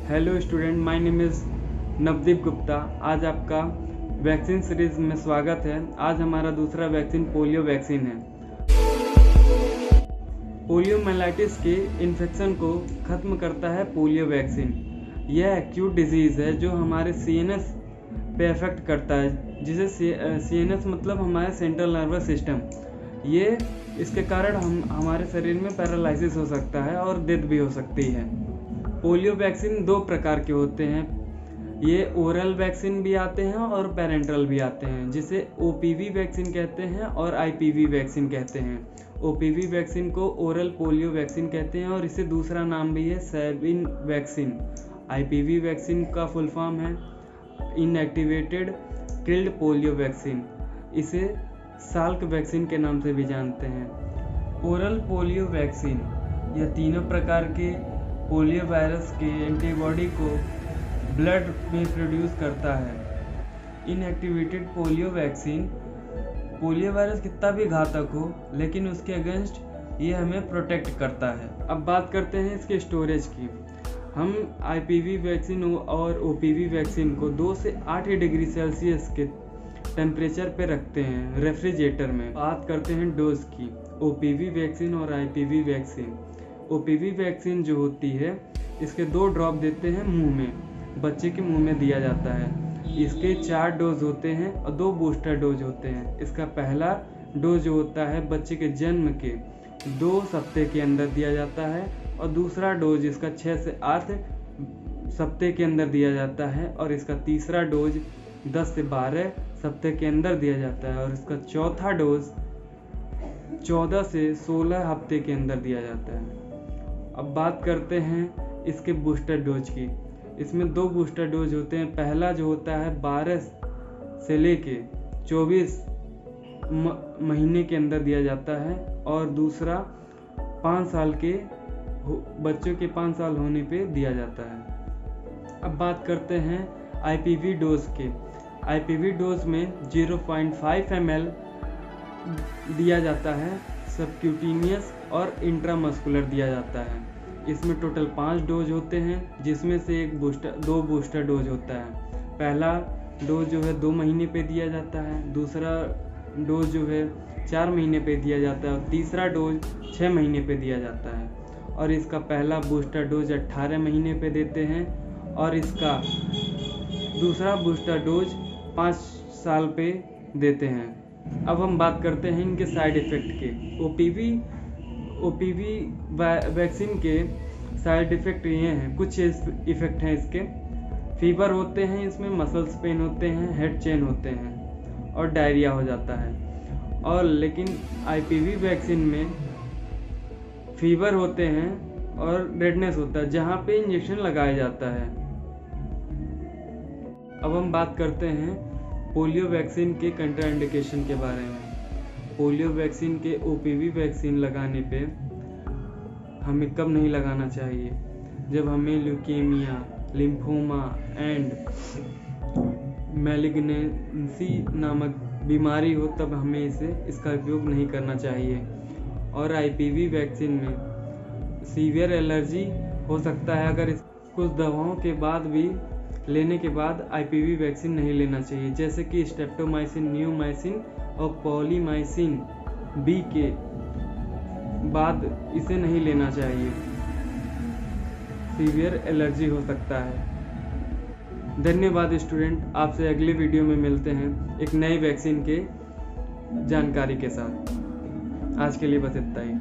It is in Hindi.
Hello student, my name is Navdeep Gupta. आज आपका वैक्सीन सीरीज में स्वागत है। आज हमारा दूसरा वैक्सीन पोलियो वैक्सीन है। पोलियोमाइलाइटिस के इन्फेक्शन को ख़त्म करता है पोलियो वैक्सीन। यह एक्यूट डिजीज़ है जो हमारे सीएनएस पे अफेक्ट करता है, जिसे सीएनएस मतलब हमारे सेंट्रल नर्वस सिस्टम। ये इसके कारण हमारे शरीर में पैरालिसिस हो सकता है और डेथ भी हो सकती है। पोलियो वैक्सीन दो प्रकार के होते हैं। ये ओरल वैक्सीन भी आते हैं और पेरेंटल भी आते हैं, जिसे ओपीवी वैक्सीन कहते हैं और आईपीवी वैक्सीन कहते हैं। ओपीवी वैक्सीन को ओरल पोलियो वैक्सीन कहते हैं और इसे दूसरा नाम भी है सैविन वैक्सीन। आईपीवी वैक्सीन का फुल फॉर्म है इनएक्टिवेटेड किल्ड पोलियो वैक्सीन। इसे साल्क वैक्सीन के नाम से भी जानते हैं। ओरल पोलियो वैक्सीन यह तीनों प्रकार के पोलियो वायरस के एंटीबॉडी को ब्लड में प्रोड्यूस करता है। Inactivated polio vaccine polio virus कितना भी घातक हो, लेकिन उसके अगेंस्ट ये हमें प्रोटेक्ट करता है। अब बात करते हैं इसके स्टोरेज की। हम आईपीवी वैक्सीन और ओपीवी वैक्सीन को 2 से 8 डिग्री सेल्सियस के टेम्परेचर पे रखते हैं रेफ्रिजरेटर में। बात करते हैं डोज की। ओपीवी वैक्सीन और आईपीवी वैक्सीन। ओपीवी वैक्सीन जो होती है, इसके 2 ड्रॉप देते हैं मुंह में, बच्चे के मुंह में दिया जाता है। इसके 4 डोज होते हैं और 2 बूस्टर डोज होते हैं। इसका पहला डोज जो होता है बच्चे के जन्म के 2 हफ्ते के अंदर दिया जाता है और दूसरा डोज इसका 6 से 8 हफ्ते के अंदर दिया जाता है और इसका तीसरा डोज 10 से 12 हफ्ते के अंदर दिया जाता है और इसका चौथा डोज 14 से 16 हफ्ते के अंदर दिया जाता है। अब बात करते हैं इसके बूस्टर डोज की। इसमें 2 बूस्टर डोज होते हैं। पहला जो होता है 12 से लेके 24 महीने के अंदर दिया जाता है और दूसरा 5 साल के बच्चों के 5 साल होने पे दिया जाता है। अब बात करते हैं आईपीवी डोज के। आईपीवी डोज में 0.5 ml दिया जाता है, सबक्यूटेनियस और इंट्रामस्कुलर दिया जाता है। इसमें टोटल 5 डोज होते हैं, जिसमें से 2 बूस्टर डोज होता है। पहला डोज जो है 2 महीने पे दिया जाता है, दूसरा डोज जो है 4 महीने पे दिया जाता है और तीसरा डोज 6 महीने पे दिया जाता है। और इसका पहला बूस्टर डोज 18 महीने पे देते हैं और इसका दूसरा बूस्टर डोज 5 साल पे देते हैं। अब हम बात करते हैं इनके साइड इफ़ेक्ट के। ओपीवी वैक्सीन के साइड इफ़ेक्ट ये हैं, कुछ इफ़ेक्ट हैं इसके। फीवर होते हैं, इसमें मसल्स पेन होते हैं, हेड चेन होते हैं और डायरिया हो जाता है। और लेकिन आईपीवी वैक्सीन में फीवर होते हैं और रेडनेस होता है जहाँ पे इंजेक्शन लगाया जाता है। अब हम बात करते हैं पोलियो वैक्सीन के कंट्राइंडिकेशन के बारे में। पोलियो वैक्सीन के ओपीवी वैक्सीन लगाने पे हमें कब नहीं लगाना चाहिए? जब हमें ल्यूकेमिया, लिम्फोमा एंड मैलिग्नेंसी नामक बीमारी हो, तब हमें इसका उपयोग नहीं करना चाहिए। और आईपीवी वैक्सीन में सीवियर एलर्जी हो सकता है। अगर कुछ दवाओं के बाद भी लेने के बाद आईपीवी वैक्सीन नहीं लेना चाहिए, जैसे कि स्ट्रेप्टोमाइसिन, नियोमाइसिन और पॉलीमाइसिन बी के बाद इसे नहीं लेना चाहिए। सीवियर एलर्जी हो सकता है। धन्यवाद स्टूडेंट, आपसे अगले वीडियो में मिलते हैं एक नई वैक्सीन के जानकारी के साथ। आज के लिए बस इतना ही।